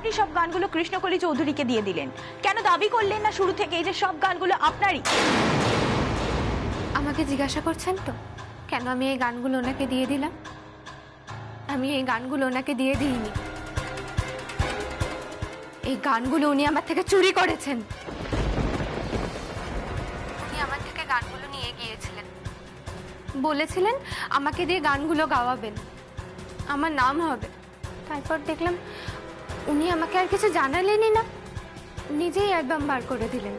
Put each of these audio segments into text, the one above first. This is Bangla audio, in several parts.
আপনি সব গানগুলো কৃষ্ণকলি চৌধুরীকে দিয়ে দিলেন? কেন দাবি করলেন না শুরু থেকে এই যে সব গানগুলো আপনারই? আমাকে জিজ্ঞাসা করছেন তো কেন আমি এই গানগুলো ওনাকে দিয়ে দিলাম? আমি এই গানগুলো ওনাকে দিয়ে দিইনি। এই গানগুলো উনি আমার থেকে চুরি করেছেন। উনি আমার থেকে গানগুলো নিয়ে গিয়েছিলেন, বলেছিলেন আমাকে দিয়ে গানগুলো গাওয়াবেন, আমার নাম হবে। তারপর দেখলাম উনি আমাকে আর কিছু জানালেনই না, নিজেই অ্যালবাম বার করে দিলেন।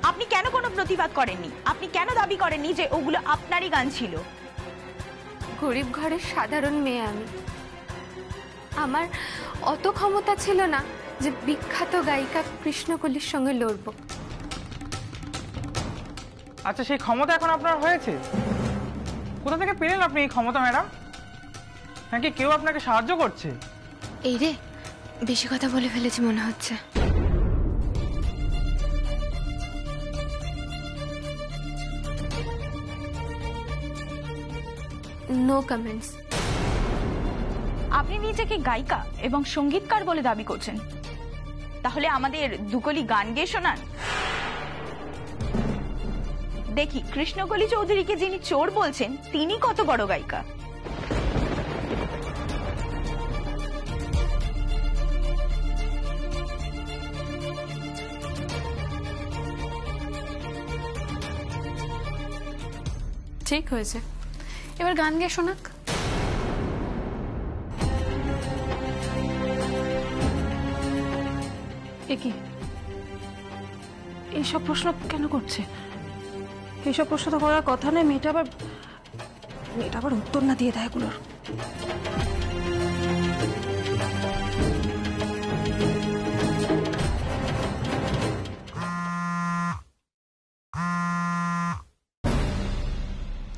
আপনি কেন কোনো প্রতিবাদ করেননি? আপনি কেন দাবি করেননি যে ওগুলো আপনারই গান ছিল? গরিব ঘরের সাধারণ মেয়ে আমি, আমার অত ক্ষমতা ছিল না যে বিখ্যাত গায়িকা কৃষ্ণকলির সঙ্গে লড়ব। আচ্ছা, সেই ক্ষমতা এখন আপনার হয়েছে? কোথা থেকে পেলেন আপনি এই ক্ষমতা ম্যাডাম? নাকি কেউ আপনাকে সাহায্য করছে? এই রে, বেশি কথা বলে ফেলেছি মনে হচ্ছে। No comments. আপনি নিজেকে গায়িকা এবং সঙ্গীতকার বলে দাবি করছেন, তাহলে আমাদের দুকলি গান গেয়ে শোনান দেখি কৃষ্ণকলি চৌধুরীকে যিনি চোর বলছেন তিনি কত বড় গায়িকা। ঠিক হয়েছে, এবার গান গেয়ে শোনাক। কি এইসব প্রশ্ন কেন করছে? এইসব প্রশ্ন তো করার কথা নয়। মেয়েটা আবার উত্তর না দিয়ে দেয় এগুলোর।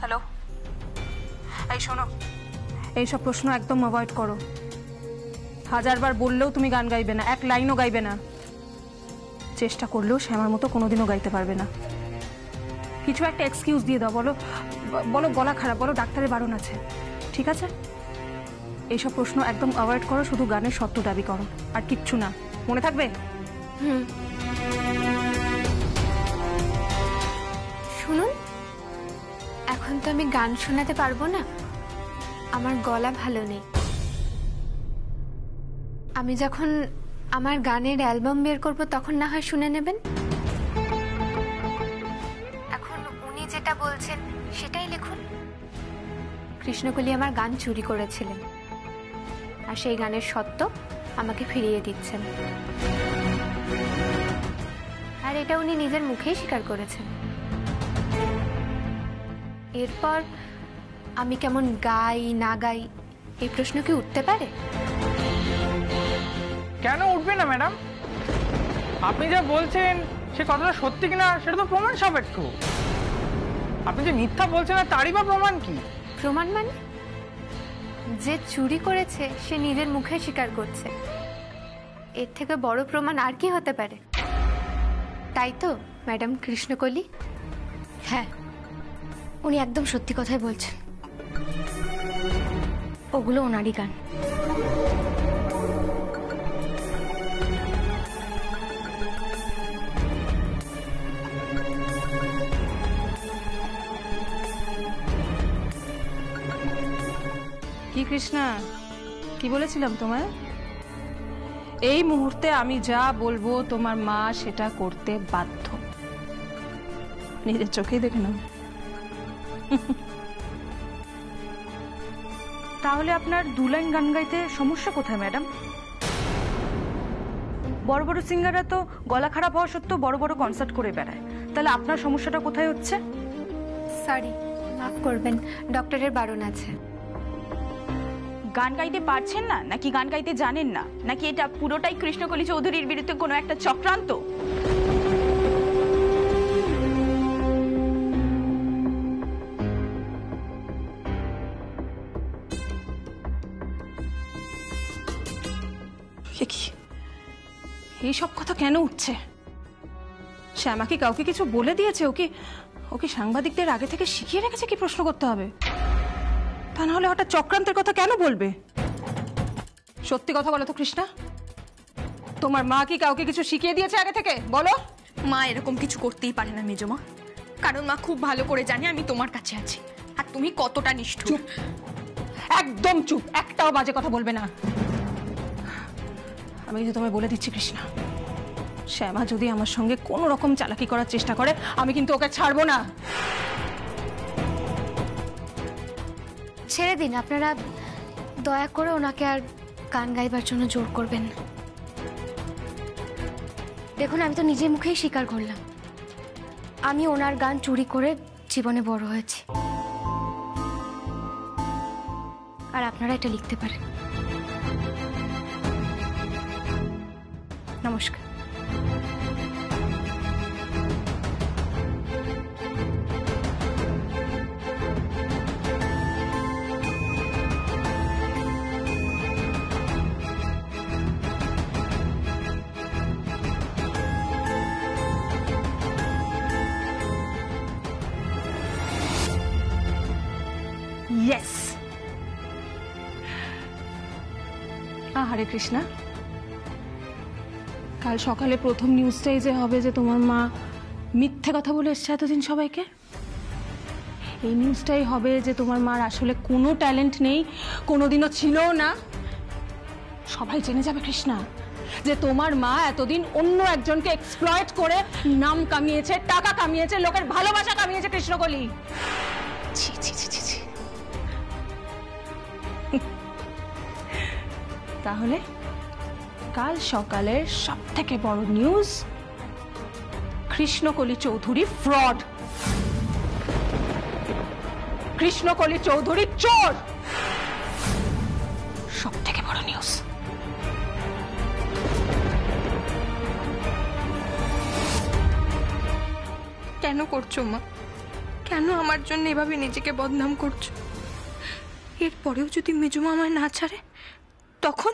হ্যালো, এই শোনো, এইসব প্রশ্ন একদম অ্যাভয়েড করো। হাজারবার বললেও তুমি গান গাইবে না, এক লাইনও গাইবে না। চেষ্টা করলেও সে আমার মতো কোনোদিনও গাইতে পারবে না। কিছু একটা এক্সকিউজ দিয়ে দাও, বলো বলো গলা খারাপ, বলো ডাক্তারের বারণ আছে, ঠিক আছে? এইসব প্রশ্ন একদম অ্যাভয়েড করো, শুধু গানের সত্য দাবি করো, আর কিচ্ছু না। মনে থাকবে? শুনুন, এখন তো আমি গান শোনাতে পারবো না, আমার গলা ভালো নেই। আমি যখন আমার গানের অ্যালবাম বের করব তখন না হয় শুনে নেবেন। এখন উনি যেটা বলছেন সেটাই লিখুন। কৃষ্ণকলি আমার গান চুরি করেছিলেন, আর সেই গানের সত্য আমাকে ফিরিয়ে দিচ্ছেন, আর এটা উনি নিজের মুখেই স্বীকার করেছেন। এরপর আমি কেমন গাই না গাই এই প্রশ্ন কি উঠতে পারে? কেন উঠবে না ম্যাডাম? আপনি যা বলছেন সে কথাটা সত্যি কিনা সেটা তো প্রমাণ সাপেক্ষ। আপনি যে মিথ্যা বলছেন না তারই বা প্রমাণ কি? প্রমাণ মানে? যে চুরি করেছে সে নিজের মুখে স্বীকার করছে, এর থেকে বড় প্রমাণ আর কি হতে পারে? তাই তো ম্যাডাম কৃষ্ণকলি? হ্যাঁ, উনি একদম সত্যি কথাই বলছেন, ওগুলো ওনারই গান। কি কৃষ্ণা, কি বলেছিলাম তোমায়? এই মুহূর্তে আমি যা বলবো তোমার মা সেটা করতে বাধ্য। নিজের চোখেই দেখে নাও। তাহলে আপনার দু লাইন গান গাইতে সমস্যা কোথায় ম্যাডাম? বড় বড় সিঙ্গাররা তো গলা খারাপ হওয়া সত্ত্বেও বড় বড় কনসার্ট করে বেড়ায়, তাহলে আপনার সমস্যাটা কোথায় হচ্ছে? সরি, মাফ করবেন, ডক্টরের বারণ আছে। গান গাইতে পারছেন না নাকি গান গাইতে জানেন না, নাকি এটা পুরোটাই কৃষ্ণকলি চৌধুরীর বিরুদ্ধে কোনো একটা চক্রান্ত? এইসব কথা কেন উঠছে? সে আমাকে কাউকে কিছু বলে দিয়েছে? ওকে সাংবাদিকদের আগে থেকে শিখিয়ে রেখেছে কি প্রশ্ন করতে হবে? তা না হলে হঠাৎ চক্রান্তের কথা কেন বলবে? সত্যি কথা বলো তো কৃষ্ণা, তোমার মা কি কাউকে কিছু শিখিয়ে দিয়েছে আগে থেকে? বলো। মা এরকম কিছু করতেই পারে না মেজো মা, কারণ মা খুব ভালো করে জানে আমি তোমার কাছে আছি আর তুমি কতটা নিষ্ঠুর। চুপ, একদম চুপ, একটাও বাজে কথা বলবে না। আমি কিন্তু তোমায় বলে দিচ্ছি কৃষ্ণা, শ্যামা যদি আমার সঙ্গে কোনো রকম চালাকি করার চেষ্টা করে আমি কিন্তু ওকে ছাড়বো না। ছেড়ে দিন, আপনারা দয়া করে ওনাকে আর গান গাইবার জন্য জোর করবেন না। দেখুন, আমি তো নিজের মুখেই স্বীকার করলাম আমি ওনার গান চুরি করে জীবনে বড় হয়েছি, আর আপনারা এটা লিখতে পারেন। নমস্কার। ইয়েস। হরে কৃষ্ণা, কাল সকালে প্রথম নিউজটাই যে হবে যে তোমার মা মিথ্যে কথা বলে এসছে এতদিন সবাইকে, এই নিউজটাই হবে যে তোমার মার আসলে কোনো ট্যালেন্ট নেই, কোনোদিনও ছিলও না। সবাই জেনে যাবে কৃষ্ণা যে তোমার মা এতদিন অন্য একজনকে এক্সপ্লয়েট করে নাম কামিয়েছে, টাকা কামিয়েছে, লোকের ভালোবাসা কামিয়েছে কৃষ্ণকলি। ছি ছি ছি ছি ছি। তাহলে কাল সকালের সব থেকে বড় নিউজ, কৃষ্ণকলি চৌধুরী ফ্রড, কৃষ্ণকলি চৌধুরী চোর, সব থেকে বড় নিউজ। কেন করছো মা? কেন আমার জন্য এভাবে নিজেকে বদনাম করছো? এরপরেও যদি মেজমা আমায় না ছাড়ে তখন?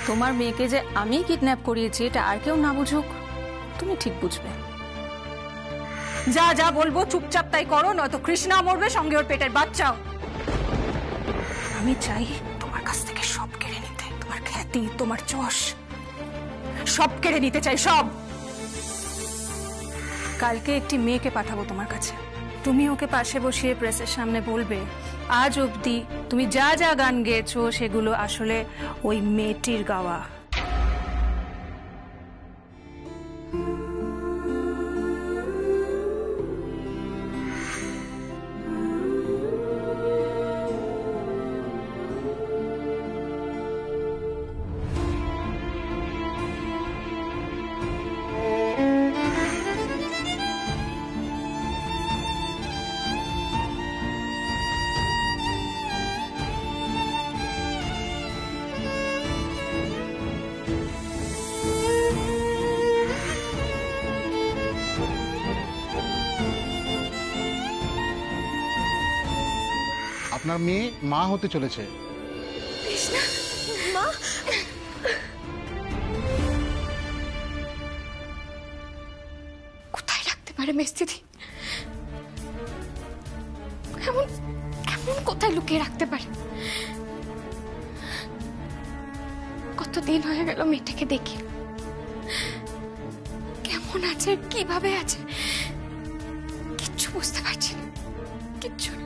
তোমার মেয়েকে যে আমি কিডন্যাপ করিয়েছি এটা আর কেউ না বুঝুক, তুমি ঠিক বুঝবে। যা যা বলবো চুপচাপ তাই করো, নয়তো কৃষ্ণা মরবে, সঙ্গে ওর পেটের বাচ্চাও। আমি চাই তোমার কাছ থেকে সব কেড়ে নিতে, তোমার খ্যাতি, তোমার যশ, সব কেড়ে নিতে চাই, সব। কালকে একটি মেয়েকে পাঠাবো তোমার কাছে, তুমি ওকে পাশে বসিয়ে প্রেসের সামনে বলবে আজ অবধি তুমি যা যা গান গেয়েছো সেগুলো আসলে ওই মেয়েটির গাওয়া। আপনার মেয়ে মা হতে চলেছে। কোথায় রাখতে পারে মেস্তিদি? এমন এমন কোথায় লুকিয়ে রাখতে পারে? কতদিন হয়ে গেল মেয়েটাকে দেখি, কেমন আছে, কিভাবে আছে, কিচ্ছু বুঝতে পারছি না, কিচ্ছু না।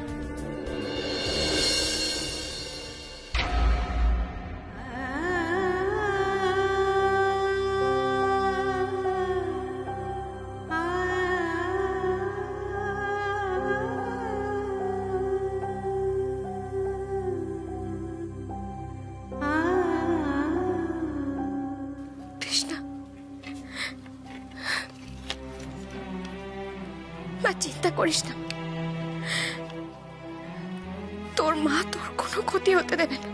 মা, চিন্তা করিস না, তোর মা তোর কোনো ক্ষতি হতে দেবে না,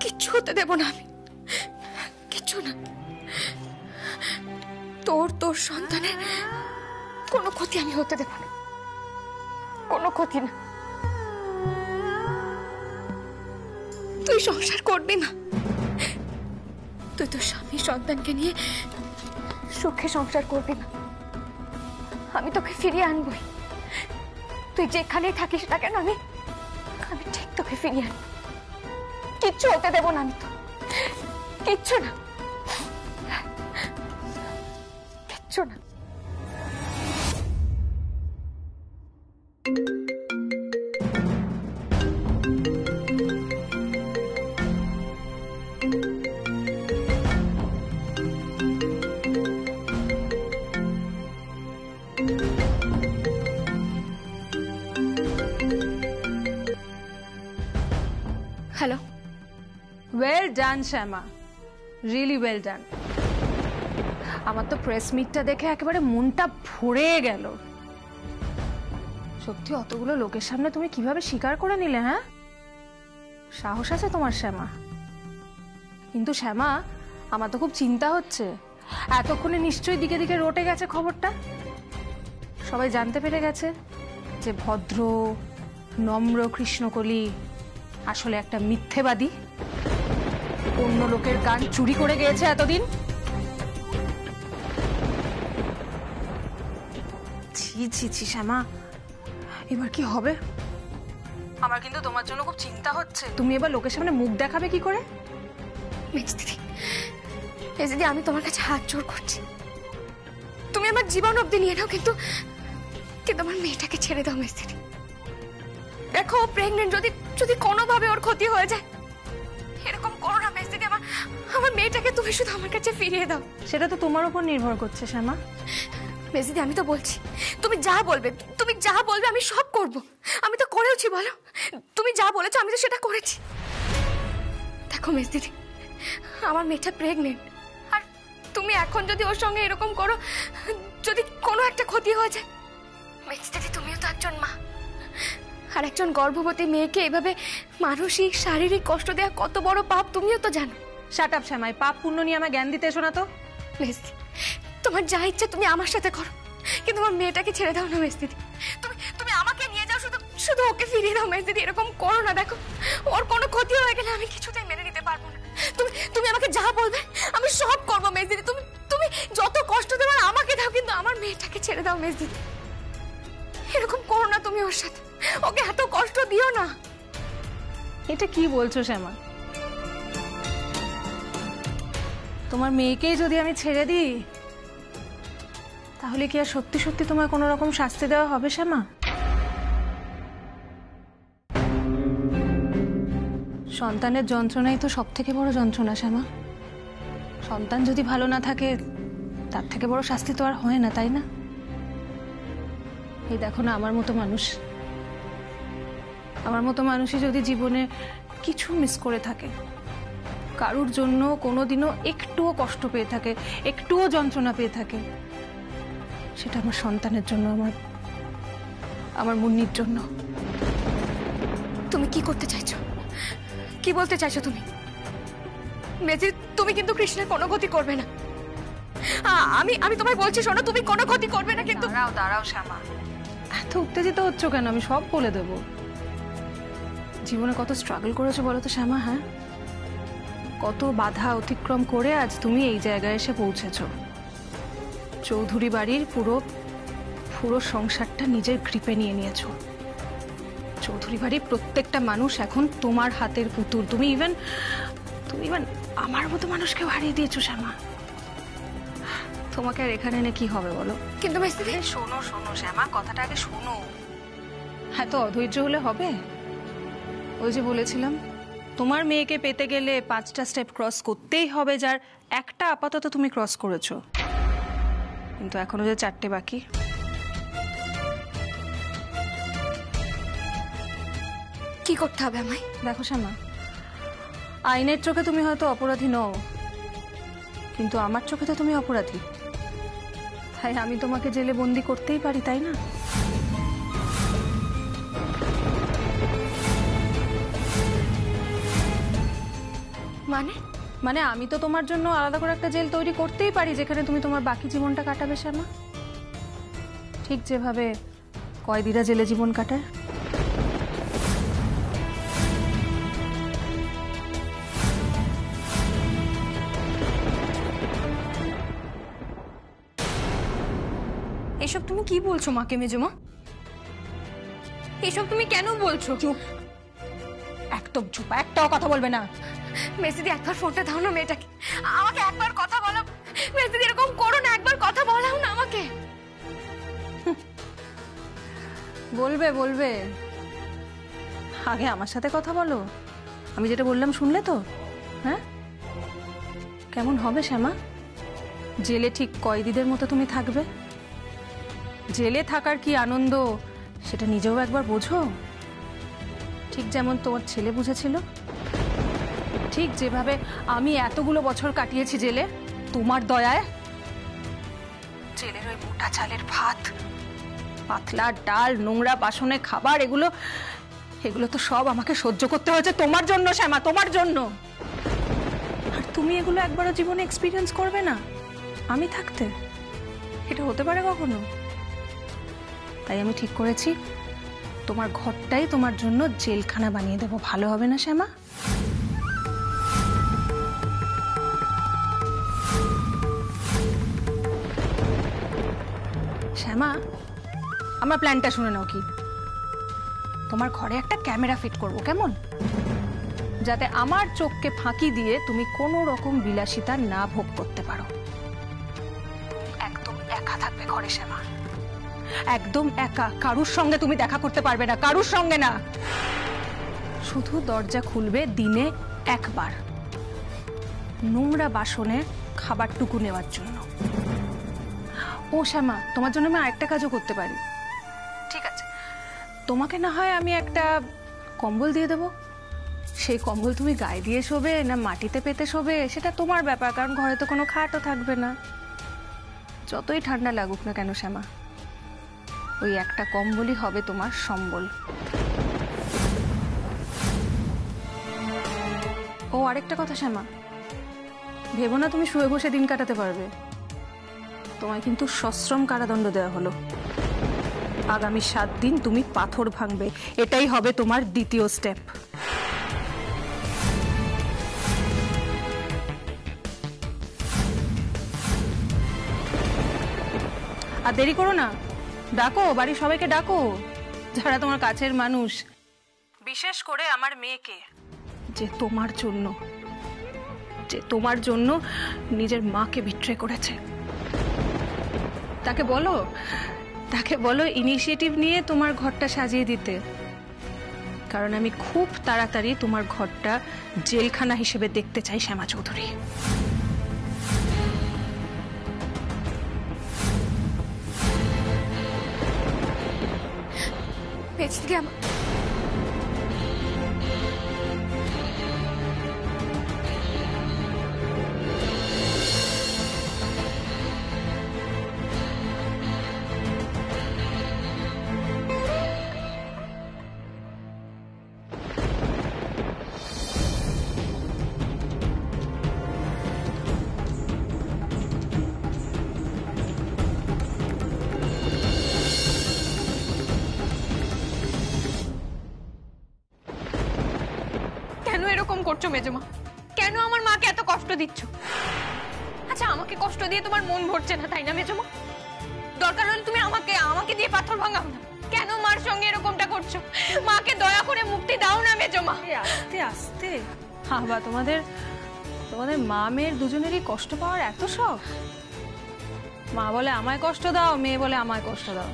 কিচ্ছু হতে দেব না আমি, কিচ্ছু না। তোর সন্তানের কোনো ক্ষতি আমি হতে দেব না, কোনো ক্ষতি না। তুই সংসার করবি মা, তুই তোর স্বামী সন্তানকে নিয়ে সুখে সংসার করবি মা। আমি তোকে ফিরিয়ে আনবই, তুই যেখানেই থাকিস না কেন আমি আমি ঠিক তোকে ফিরিয়ে আনবো। কিচ্ছু হতে দেবো না আমি, তো কিচ্ছু না, কিচ্ছু না। হ্যালো, ওয়েল ডান শ্যামা, রিয়েলি ওয়েল ডান। আমার তো প্রেস মিটটা দেখে একেবারে মনটা ভরে গেল। সত্যি অতগুলো লোকের সামনে তুমি কিভাবে স্বীকার করে নিলে? হ্যাঁ, সাহস আছে তোমার শ্যামা। কিন্তু শ্যামা, আমার তো খুব চিন্তা হচ্ছে। এতক্ষণে নিশ্চয়ই দিকে দিকে রটে গেছে খবরটা, সবাই জানতে পেরে গেছে যে ভদ্র নম্র কৃষ্ণকলি আসলে একটা মিথ্যেবাদী, অন্য লোকের গান চুরি করে গিয়েছে এতদিন। ছি ছি ছি শ্যামা, এবার কি হবে? আমার কিন্তু তোমার জন্য খুব চিন্তা হচ্ছে। তুমি এবার লোকের সামনে মুখ দেখাবে কি করে? দিদি, আমি তোমার কাছে হাত জোড় করছি, তুমি আমার জীবন অবধি নিয়ে নাও, কিন্তু কিন্তু আমার মেয়েটাকে ছেড়ে দাও মিস্ত্রি। দেখো প্রেগনেন্ট, যদি যদি কোনোভাবে ওর ক্ষতি হয়ে যায়, এরকম করো না মিস্ত্রি। আমার মেয়েটাকে তুমি শুধু আমার কাছে ফিরিয়ে দাও। সেটা তো তোমার উপর নির্ভর করছে শ্যামা। মেজদি, আমি তো বলছি, তুমি যা বলবে, তুমি যা বলবে আমি সব করব। আমি তো করেওছি, বলো, তুমি যা বলেছো আমি তো সেটা করেছি। দেখো মেজদি, আমার মেয়েটা প্রেগনেন্ট, আর তুমি এখন যদি ওর সঙ্গে এরকম করো, যদি কোনো একটা ক্ষতি হয়ে যায়, মেজদি তুমিও তো একজন মা, আর একজন গর্ভবতী মেয়েকে এভাবে মানসিক শারীরিক কষ্ট দেওয়া কত বড় পাপ তুমিও তো জানো। শাট আপ শ্যামাই, পাপ পুণ্য নিয়ে আমার জ্ঞান দিতে এসো না তো। মেজদি, তোমার যা ইচ্ছা তুমি আমার সাথে করো, কিন্তু আমার মেয়েটাকে ছেড়ে দাও না মেজদি। তুমি তুমি আমাকে নিয়ে যাও, শুধু শুধু ওকে ফিরিয়ে দাও মেজদি। এরকম করো না, দেখো ওর কোনো ক্ষতি হয়ে গেলে আমি কিছুতেই মেনে নিতে পারবো না। তুমি তুমি আমাকে যা বলবে আমি সব করবো মেজদি। তুমি তুমি যত কষ্ট দেবার আমাকে দাও, কিন্তু আমার মেয়েটাকে ছেড়ে দাও মেজদি। এরকম করো না তুমি ওর সাথে, ওকে এত কষ্ট দিও না। এটা কি বলছো শ্যামা? তোমার মেয়েকেই যদি আমি ছেড়ে দিই, তাহলে কি আর সত্যি সত্যি তোমার কোনো রকম শাস্তি দেওয়া হবে শ্যামা? সন্তানের যন্ত্রণাই তো সব থেকে বড় যন্ত্রণা শ্যামা। সন্তান যদি ভালো না থাকে, তার থেকে বড় শাস্তি তো আর হয় না, তাই না? এই দেখো না, আমার মতো মানুষই যদি জীবনে কিছু মিস করে থাকে, কারুর জন্য কোনোদিনও একটুও কষ্ট পেয়ে থাকে, একটুও যন্ত্রণা পেয়ে থাকে, সেটা আমার সন্তানের জন্য, আমার মুন্নির জন্য। তুমি কি করতে চাইছো? কি বলতে চাইছো তুমি? মেজি, তুমি কিন্তু কৃষ্ণের কোনো ক্ষতি করবে না। আমি তোমায় বলছি, শোনো, তুমি কোনো ক্ষতি করবে না। কিন্তু দাঁড়াও শ্যামা, এত উত্তেজিত হচ্ছ কেন? আমি সব বলে দেব। জীবনে কত স্ট্রাগল করেছো বলো তো শ্যামা? হ্যাঁ, কত বাধা অতিক্রম করে আজ তুমি এই জায়গায় এসে পৌঁছেছো। চৌধুরী বাড়ির পুরো সংসারটা নিজের গ্রিপে নিয়ে নিয়েছো। চৌধুরী বাড়ির প্রত্যেকটা মানুষ এখন তোমার হাতের পুতুল। তুমি ইভেন আমার মতো মানুষকেও হারিয়ে দিয়েছো শ্যামা। তোমাকে আর এখানে এনে কি হবে বলো? কিন্তু শোনো শ্যামা, কথাটা আগে শোনো। হ্যাঁ, তো অধৈর্য হলে হবে? ওই যে বলেছিলাম, তোমার মেয়েকে পেতে গেলে 5টা স্টেপ ক্রস করতেই হবে, যার একটা আপাতত তুমি ক্রস করেছো, কিন্তু এখনো যে 4টে বাকি। কি করতে হবে আমায়? দেখো শ্যামা, আইনের চোখে তুমি হয়তো অপরাধী নও, কিন্তু আমার চোখে তো তুমি অপরাধী। তাই আমি তোমাকে জেলে বন্দি করতেই পারি, তাই না? মানে আমি তো তোমার জন্য আলাদা করে একটা জেল তৈরি করতেই পারি, যেখানে তুমি তোমার বাকি জীবনটা কাটাবে শ্যামা, ঠিক যেভাবে কয়েদিরা জেলে জীবন কাটায়। এসব তুমি কি বলছো মাকে মেজমা? এসব তুমি কেন বলছো? চুপ, একদম চুপ, একটাও কথা বলবে না। মেজদিদি একবার ফোনটা দাও না মেয়েটাকে, আমাকে একবার কথা বলো। মেজদিদি এরকম করো না, একবার কথা বলাও না আমাকে। বলবে বলবে, আগে আমার সাথে কথা বলো। আমি যেটা বললাম শুনলে তো? হ্যাঁ, কেমন হবে শ্যামা? জেলে ঠিক কয়েদিদের মতো তুমি থাকবে? জেলে থাকার কি আনন্দ সেটা নিজেও একবার বোঝো। ঠিক যেমন তোমার ছেলে বুঝেছিল, ঠিক যেভাবে আমি এতগুলো বছর কাটিয়েছি জেলে তোমার দয়ায়। জেলের ওই মোটা চালের ভাত, পাতলা ডাল, নোংরা বাসনে খাবার, এগুলো তো সব আমাকে সহ্য করতে হয়েছে তোমার জন্য শ্যামা, তোমার জন্য। আর তুমি এগুলো একবারও জীবনে এক্সপিরিয়েন্স করবে না আমি থাকতে? এটা হতে পারে কখনো? তাই আমি ঠিক করেছি তোমার ঘরটাই তোমার জন্য জেলখানা বানিয়ে দেবো। ভালো হবে না শ্যামা? শ্যামা, আমার প্ল্যানটা শুনে নাও। কি, তোমার ঘরে একটা ক্যামেরা ফিট করব, কেমন? যাতে আমার চোখকে ফাঁকি দিয়ে তুমি কোনো রকম বিলাসিতা না ভোগ করতে পারো। একদম একা থাকবে ঘরে শ্যামা, একদম একা। কারুর সঙ্গে তুমি দেখা করতে পারবে না, কারুর সঙ্গে না। শুধু দরজা খুলবে দিনে একবার, নোংরা বাসনে খাবারটুকু নেওয়ার জন্য। ও শ্যামা, তোমার জন্য আমি আরেকটা কাজও করতে পারি। ঠিক আছে, তোমাকে না হয় আমি একটা কম্বল দিয়ে দেবো। সেই কম্বল তুমি গায়ে দিয়ে শোবে না মাটিতে পেতে শোবে সেটা তোমার ব্যাপার, কারণ ঘরে তো কোনো খাটও থাকবে না। যতই ঠান্ডা লাগুক না কেন শ্যামা, ওই একটা কম্বলই হবে তোমার সম্বল। ও আরেকটা কথা শ্যামা, ভেবো না তুমি শুয়ে বসে দিন কাটাতে পারবে। তোমায় কিন্তু সশ্রম কারাদণ্ড দেওয়া হলো। আগামী 7 দিন তুমি পাথর ভাঙবে, এটাই হবে তোমার দ্বিতীয় স্টেপ। আর দেরি করো না, ডাকো বাড়ির সবাইকে, ডাকো যারা তোমার কাছের মানুষ, বিশেষ করে আমার মেয়েকে, যে তোমার জন্য নিজের মাকে বিট্রে করেছে। তাকে বলো ইনিশিয়েটিভ নিয়ে তোমার ঘরটা সাজিয়ে দিতে, কারণ আমি খুব তাড়াতাড়ি তোমার ঘরটা জেলখানা হিসেবে দেখতে চাই শ্যামা চৌধুরী। মেজদিদি এরকম করছো মেজমা? কেন আমার মাকে এত কষ্ট দিচ্ছ? আচ্ছা, আমাকে কষ্ট দিয়ে তোমার মন ভরছে না তাই না মেজমা? দরকার হলে তুমি আমাকে দিয়ে পাথর ভাঙাও না। কেন মার সঙ্গে এরকমটা করছো? মাকে দয়া করে মুক্তি দাও না মেজমা। আস্তে আস্তে, বাবা, তোমাদের মা মেয়ের দুজনেরই কষ্ট পাওয়ার এত শখ। মা বলে আমায় কষ্ট দাও, মেয়ে বলে আমায় কষ্ট দাও।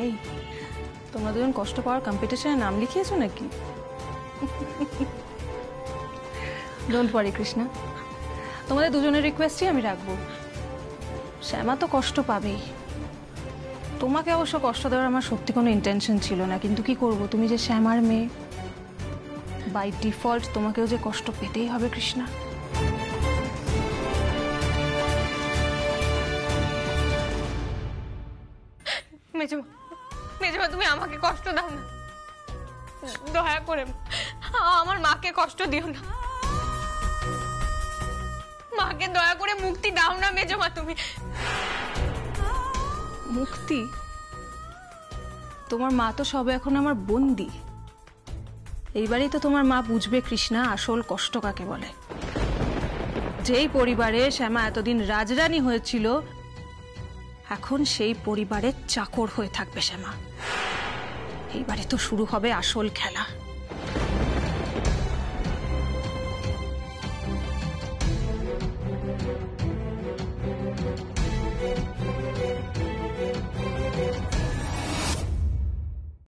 এই, তোমরা দুজন কষ্ট পাওয়ার কম্পিটিশনে নাম লিখিয়েছো নাকি? ডোন্ট ওয়ারি কৃষ্ণা, তোমাদের দুজনের রিকোয়েস্টই আমি রাখবো। শ্যামা তো কষ্ট পাবেই, তোমাকে অবশ্য কষ্ট দেওয়ার আমার সত্যি কোনো ইন্টেনশন ছিল না, কিন্তু কি করব, তুমি যে শ্যামার মেয়ে, বাই ডিফল্ট তোমাকেও যে কষ্ট পেতেই হবে কৃষ্ণা। মেজমা, তুমি আমাকে কষ্ট দাও না, দয়া করে আমার মাকে কষ্ট দিও না। মাকে দয়া করে মুক্তি দাও না মেজমা। তুমি মুক্তি? তোমার মা তো সবে এখন আমার বন্দি। এইবারই তো তোমার মা বুঝবে কৃষ্ণা আসল কষ্ট কাকে বলে। যেই পরিবারে শ্যামা এতদিন রাজরানী হয়েছিল, এখন সেই পরিবারের চাকর হয়ে থাকবে শ্যামা। এইবারে তো শুরু হবে আসল খেলা।